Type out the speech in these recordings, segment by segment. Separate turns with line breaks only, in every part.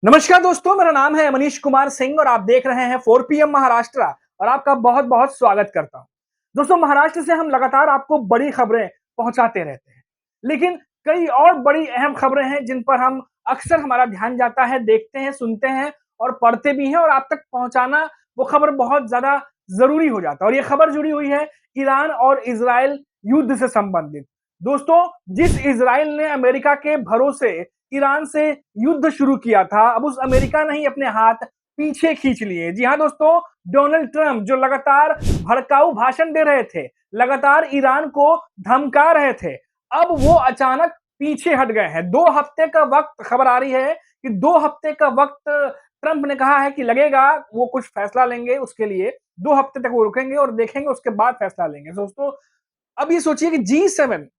नमस्कार दोस्तों, मेरा नाम है मनीष कुमार सिंह और आप देख रहे हैं 4 PM महाराष्ट्र और आपका बहुत-बहुत स्वागत करता हूं। दोस्तों, महाराष्ट्र से हम लगातार आपको बड़ी खबरें पहुंचाते रहते हैं, लेकिन कई और बड़ी अहम खबरें हैं जिन पर हम अक्सर हमारा ध्यान जाता है, देखते हैं, सुनते हैं और पढ़ते भी हैं और आप तक पहुंचाना वो खबर बहुत ज़्यादा ज़रूरी हो जाता है और ये खबर जुड़ी हुई है ईरान और इज़राइल युद्ध से संबंधित। दोस्तों, जिस इज़राइल ने अमेरिका के भरोसे ईरान से युद्ध शुरू किया था, अब उस अमेरिका ने ही अपने हाथ पीछे खींच लिए। जी हाँ दोस्तों, डोनाल्ड ट्रंप जो लगातार भड़काऊ भाषण दे रहे थे, लगातार ईरान को धमका रहे थे, अब वो अचानक पीछे हट गए हैं। 2 हफ्ते का वक्त खबर आ रही है कि 2 हफ्ते का वक्त ट्रंप ने कहा है कि लगेगा, वो कुछ फैसला लेंगे उसके लिए। 2 हफ्ते तक वो रुकेंगे और देखेंगे उसके बाद फैसला लेंगे। दोस्तों, अब ये सोचिए कि G7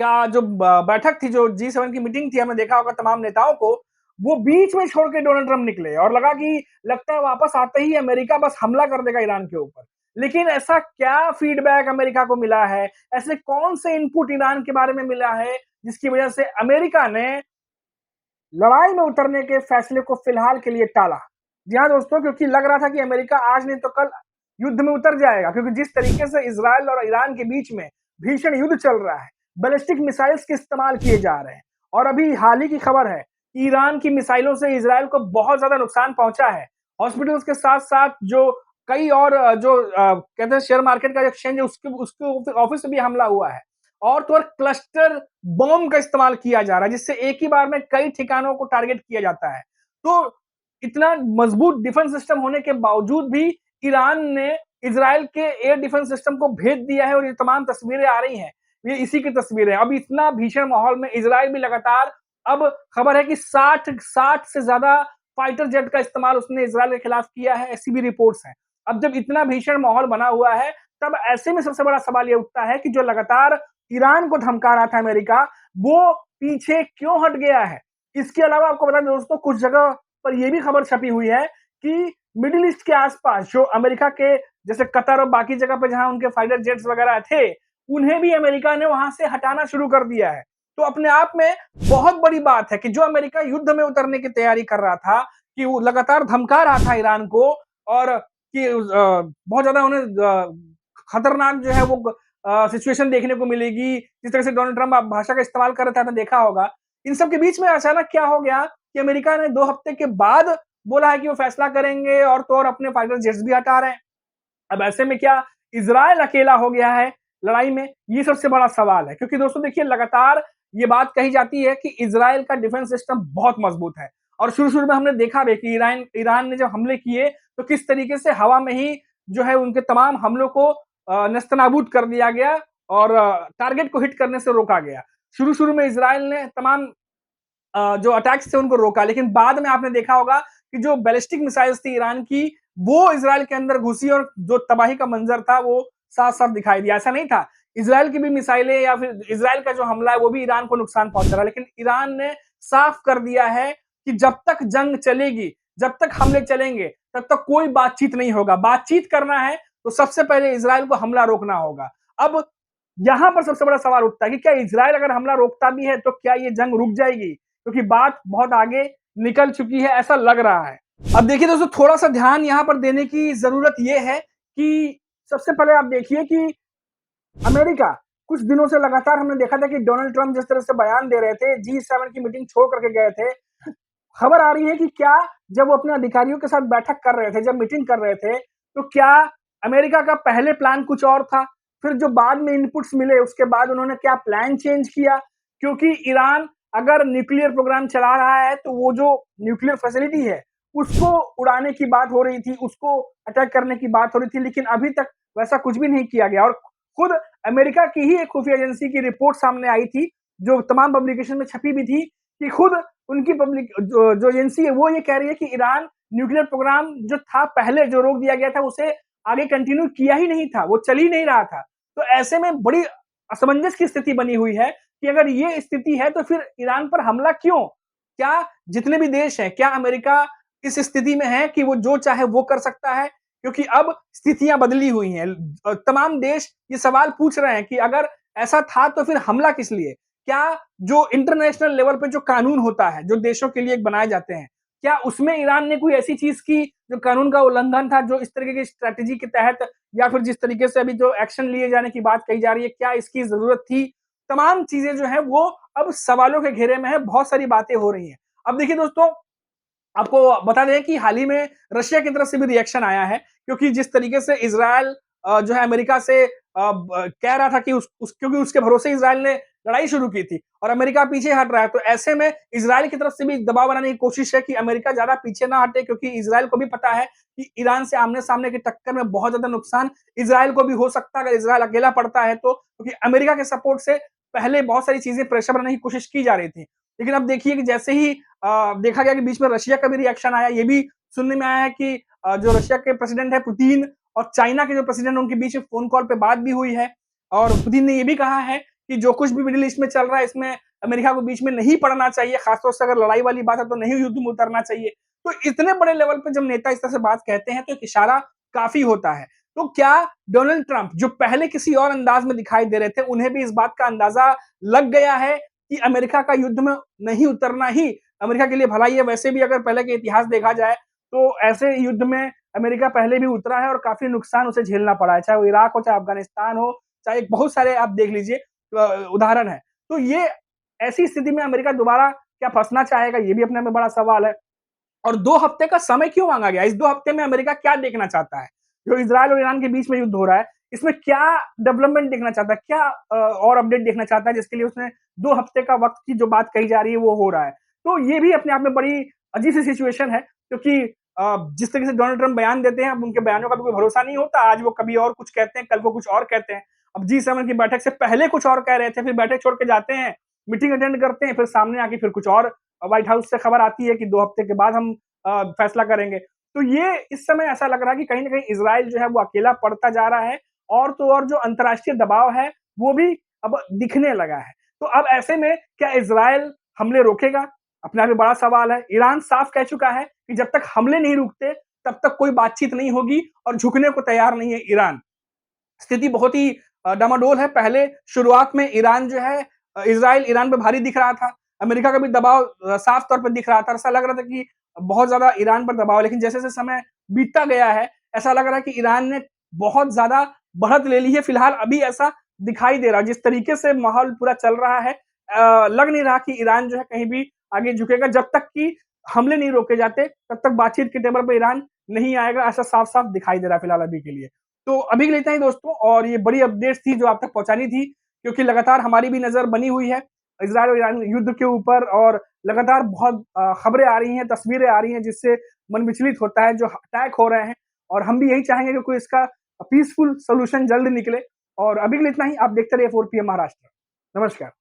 का जो बैठक थी, जो G7 की मीटिंग थी, हमने देखा होगा तमाम नेताओं को, वो बीच में छोड़ के डोनाल्ड ट्रंप निकले और लगा कि लगता है वापस आते ही अमेरिका बस हमला कर देगा ईरान के ऊपर। लेकिन ऐसा क्या फीडबैक अमेरिका को मिला है? ऐसे कौन से इनपुट ईरान के बारे में मिला है, जिसकी वजह से अमेरिका ने लड़ाई में उतरने के फैसले को फिलहाल के लिए टाला? जी हाँ दोस्तों, क्योंकि लग रहा था कि अमेरिका आज नहीं तो कल युद्ध में उतर जाएगा, क्योंकि जिस तरीके से इज़राइल और ईरान के बीच में भीषण युद्ध चल रहा है, बैलिस्टिक मिसाइल्स के इस्तेमाल किए जा रहे हैं और अभी हाल ही की खबर है, ईरान की मिसाइलों से इज़राइल को बहुत ज़्यादा नुकसान पहुंचा है। हॉस्पिटल्स के साथ-साथ जो कई और कहते हैं शेयर मार्केट का एक्सचेंज है, उसके उसके ऑफिस में भी हमला हुआ है और तो और क्लस्टर बॉम्ब का इस्तेमाल किया जा रहा है, जिससे एक ही बार में कई ठिकानों को टारगेट किया जाता है। तो इतना मजबूत डिफेंस सिस्टम होने के बावजूद भी ईरान ने इज़राइल के एयर डिफेंस सिस्टम को भेज दिया है और ये तमाम तस्वीरें आ रही हैं, ये इसी की तस्वीरें हैं। अब इतना भीषण माहौल में इज़राइल भी लगातार, अब खबर है कि 60 से ज़्यादा फाइटर जेट का इस्तेमाल उसने इज़राइल के खिलाफ किया है, ऐसी भी रिपोर्ट्स हैं। अब जब इतना भीषण माहौल बना हुआ है, तब ऐसे में सबसे बड़ा सवाल ये उठता है कि जो लगातार ईरान को धमका रहा था अमेरिका, वो पीछे क्यों हट गया है? इसके अलावा आपको बता दें दोस्तों, कुछ जगह पर यह भी खबर छपी हुई है कि मिडिल ईस्ट के आसपास जो अमेरिका के, जैसे कतर और बाकी जगह पे जहां उनके फाइटर जेट्स वगैरह थे, उन्हें भी अमेरिका ने वहां से हटाना शुरू कर दिया है। तो अपने आप में बहुत बड़ी बात है कि जो अमेरिका युद्ध में उतरने की तैयारी कर रहा था, कि वो लगातार धमका रहा था ईरान को और कि बहुत ज्यादा उन्हें खतरनाक जो है वो सिचुएशन देखने को मिलेगी। जिस तरह से डोनाल्ड ट्रंप भाषा का इस्तेमाल कर रहा था, आपने देखा होगा। इन सब के बीच में अचानक क्या हो गया कि अमेरिका ने 2 हफ्ते के बाद बोला है कि वो फैसला करेंगे और तो और अपने फाइटर जेट्स भी हटा रहे हैं। अब ऐसे में क्या इज़राइल अकेला हो गया है लड़ाई में? ये सबसे बड़ा सवाल है, क्योंकि दोस्तों देखिए, लगातार ये बात कही जाती है कि इज़राइल का डिफेंस सिस्टम बहुत मजबूत है और शुरू-शुरू में हमने देखा भी कि ईरान ने जब हमले किए, तो किस तरीके से हवा में ही जो है उनके तमाम हमलों को नेस्तनाबूद कर दिया गया और टारगेट को हिट करने से रोका गया। शुरू-शुरू में इज़राइल ने तमाम जो अटैक्स थे उनको रोका, लेकिन बाद में आपने देखा होगा कि जो बैलिस्टिक मिसाइल्स थी ईरान की, वो इज़राइल के अंदर घुसी और जो तबाही का मंजर था वो साफ-साफ दिखाई दिया। ऐसा नहीं था, इज़राइल की भी मिसाइलें या फिर इज़राइल का जो हमला है वो भी ईरान को नुकसान पहुंचा रहा है, लेकिन ईरान ने साफ कर दिया है कि जब तक जंग चलेगी, जब तक हमले चलेंगे, तब तक कोई बातचीत नहीं होगा। बातचीत करना है तो सबसे पहले इज़राइल को हमला रोकना होगा। अब यहां पर सबसे बड़ा सवाल उठता है कि क्या इज़राइल अगर हमला रोकता भी है तो क्या ये जंग रुक जाएगी? क्योंकि बात बहुत आगे निकल चुकी है, ऐसा लग रहा है। अब देखिए दोस्तों, थोड़ा-सा ध्यान यहाँ पर देने की ज़रूरत ये है कि सबसे पहले आप देखिए कि अमेरिका कुछ दिनों से लगातार हमने देखा था कि डोनाल्ड ट्रंप जिस तरह से बयान दे रहे थे, G7 की मीटिंग छोड़ करके गए थे। खबर आ रही है कि क्या जब वो अपने अधिकारियों के साथ बैठक कर रहे थे, जब मीटिंग कर रहे थे, तो क्या अमेरिका का पहले प्लान कुछ और था? फिर जो बाद में इनपुट्स मिले, उसके बाद उन्होंने क्या प्लान चेंज किया? क्योंकि ईरान अगर न्यूक्लियर प्रोग्राम चला रहा है, तो वो जो न्यूक्लियर फैसिलिटी है, उसको उड़ाने की बात हो रही थी, उसको अटैक करने की बात हो रही थी, लेकिन अभी तक वैसा कुछ भी नहीं किया गया और खुद अमेरिका की ही एक खुफिया एजेंसी की रिपोर्ट सामने आई थी, जो तमाम पब्लिकेशन में छपी भी थी, कि खुद उनकी पब्लिक जो एजेंसी है, वो ये कह रही है कि ईरान न्यूक्लियर प्रोग्राम जो था पहले, जो रोक दिया गया था, उसे आगे कंटिन्यू किया ही नहीं था, वो चल ही नहीं रहा था। तो ऐसे में बड़ी असमंजस की स्थिति बनी हुई है कि अगर ये स्थिति है तो फिर ईरान पर हमला क्यों? क्या जितने भी देश हैं, क्या अमेरिका इस स्थिति में है कि वो जो चाहे वो कर सकता है? क्योंकि अब स्थितियां बदली हुई हैं। तमाम देश ये सवाल पूछ रहे हैं कि अगर ऐसा था तो फिर हमला किस लिए? क्या जो इंटरनेशनल लेवल पे जो कानून होता है, जो देशों के लिए बनाए जाते हैं, क्या उसमें ईरान ने कोई ऐसी चीज की जो कानून का उल्लंघन था, जो इस तरीके की स्ट्रैटेजी के तहत, या फिर जिस तरीके से अभी जो एक्शन लिए जाने की बात कही जा रही है, क्या इसकी जरूरत थी? तमाम चीजें जो है वो अब सवालों के घेरे में है, बहुत सारी बातें हो रही हैं। अब देखिए दोस्तों, आपको बता दें कि हाल ही में रशिया की तरफ से भी रिएक्शन आया है, क्योंकि जिस तरीके से इज़राइल जो है अमेरिका से कह रहा था कि क्योंकि उसके भरोसे इज़राइल ने लड़ाई शुरू की थी और अमेरिका पीछे हट रहा है, तो ऐसे में इज़राइल की तरफ से भी दबाव बनाने की कोशिश है कि अमेरिका ज़्यादा पीछे ना हटे, क्योंकि इज़राइल को भी पता है कि ईरान से आमने-सामने की टक्कर में बहुत ज़्यादा नुकसान इज़राइल को भी हो सकता है, अगर इज़राइल अकेला पड़ता है तो, क्योंकि अमेरिका के सपोर्ट से पहले बहुत सारी चीज़ें प्रेशर बनाने की कोशिश की जा रही थी। लेकिन अब देखिए कि जैसे ही देखा गया कि बीच में रशिया का भी रिएक्शन आया, ये भी सुनने में आया है कि जो रशिया के प्रेसिडेंट है पुतिन और चाइना के जो प्रेसिडेंट है उनके बीच में फ़ोन कॉल पे बात भी हुई है और पुतिन ने ये भी कहा है कि जो कुछ भी मिडिल ईस्ट में चल रहा है इसमें अमेरिका को बीच में नहीं पड़ना चाहिए, खासतौर से अगर लड़ाई वाली बात है तो नहीं युद्ध में उतरना चाहिए। तो इतने बड़े लेवल पे जब नेता इस तरह से बात कहते हैं तो एक इशारा काफ़ी होता है। तो क्या डोनाल्ड ट्रंप जो पहले किसी और अंदाज में दिखाई दे रहे थे, उन्हें भी इस बात का अंदाज़ा लग गया है कि अमेरिका का युद्ध में नहीं उतरना ही अमेरिका के लिए भलाई है? वैसे भी अगर पहले के इतिहास देखा जाए तो ऐसे युद्ध में अमेरिका पहले भी उतरा है और काफ़ी नुकसान उसे झेलना पड़ा है, चाहे वो इराक हो, चाहे अफ़गानिस्तान हो, चाहे बहुत सारे आप देख लीजिए उदाहरण है। तो ये ऐसी स्थिति में अमेरिका दोबारा क्या फँसना चाहेगा? ये भी अपने में बड़ा सवाल है। और 2 हफ्ते का समय क्यों माँगा गया? इस 2 हफ्ते में अमेरिका क्या देखना चाहता है? जो इज़राइल और ईरान के बीच में युद्ध हो रहा है, इसमें क्या डेवलपमेंट देखना चाहता है? क्या और अपडेट देखना चाहता है जिसके लिए उसने 2 हफ्ते का वक़्त की जो बात कही जा रही है वो हो रहा है? तो ये भी अपने आप में बड़ी अजीब-सी सिचुएशन है, क्योंकि जिस तरीके से डोनाल्ड ट्रम्प बयान देते हैं, अब उनके बयानों का भी कोई भरोसा नहीं होता। आज वो कभी और कुछ कहते हैं, कल को कुछ और कहते हैं। अब जी7 की बैठक से पहले कुछ और कह रहे थे, फिर बैठक छोड़ के जाते हैं, मीटिंग अटेंड करते हैं, फिर सामने आके फिर कुछ और व्हाइट हाउस से खबर आती है कि 2 हफ्ते के बाद हम फैसला करेंगे। तो ये इस समय ऐसा लग रहा है कि कहीं न कहीं इज़राइल जो है वो अकेला पड़ता जा रहा है और तो और जो अंतर्राष्ट्रीय दबाव है, वो भी अब दिखने लगा है। तो अब ऐसे में क्या इज़राइल हमले रोकेगा? अपने आप में बड़ा सवाल है। ईरान साफ कह चुका है कि जब तक हमले नहीं रुकते, तब तक कोई बातचीत नहीं होगी और झुकने को तैयार नहीं है ईरान। स्थिति बहुत ही डामाडोल है। पहले शुरुआत में ईरान जो है इज़राइल ईरान पे भारी दिख रहा था। अमेरिका का भी दबाव साफ तौर पे दिख रहा था। ऐसा लग रहा था कि बहुत ज़्यादा ईरान पर दबाव है, लेकिन जैसे-जैसे समय बीतता गया है, ऐसा लग रहा है कि ईरान ने बहुत ज़्यादा बढ़त ले ली है। फिलहाल अभी ऐसा दिखाई दे रहा है। जिस तरीके से माहौल पूरा चल रहा है, लग नहीं रहा कि ईरान जो है कहीं भी आगे झुकेगा। जब तक कि हमले नहीं रोके जाते, तब तक बातचीत के टेबल पे ईरान नहीं आएगा। ऐसा साफ-साफ दिखाई दे रहा है फिलहाल अभी के लिए। तो अभी के लिए इतना ही दोस्तों, और ये बड़ी अपडेट्स थी जो आप तक पहुँचानी थी, क्योंकि लगातार हमारी भी नज़र बनी हुई है इज़राइल और ईरान युद्ध के ऊपर, और लगातार बहुत खबरें आ रही हैं, तस्वीरें आ रही हैं जिससे मन विचलित होता है, जो अटैक हो रहे हैं, और हम भी यही चाहेंगे कि कोई इसका पीसफुल सॉल्यूशन जल्द निकले। और अभी के लिए इतना ही। आप देखते रहिए 4 पीएम महाराष्ट्र। नमस्कार।